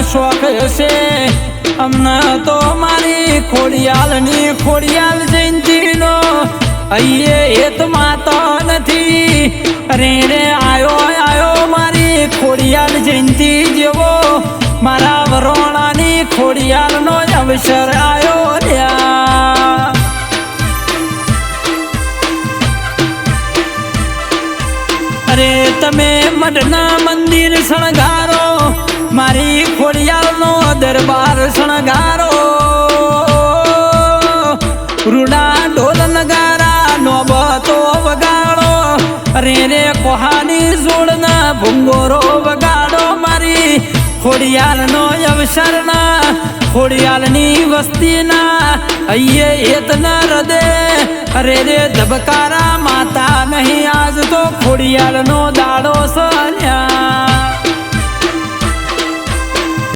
શોખ હશે અમને તો મારી ખોડિયાલ જયંતીનો અહીંયા હેતમાં તો નથી રે રે આયો મારી ખોડિયાલ જયંતી જેવો મારા વરોણાની ખોડિયાલનો અવસર આયો રહ્યા અરે તમે મઢના મંદિર શણગારો મારી ખોડિયાલનો દરબાર શણગારો રૂડા ઢોલ નગારા નોબતો વગાડો અરે રે કોહાની જોડના ભૂંગોરો વગાડો મારી ખોડિયાલનો અવસરના ખોડિયાલની વસ્તીના અહીંયા હેતના હૃદય અરે રે ધબકારા માતા નહીં આજ તો ખોડિયાલનો દાડો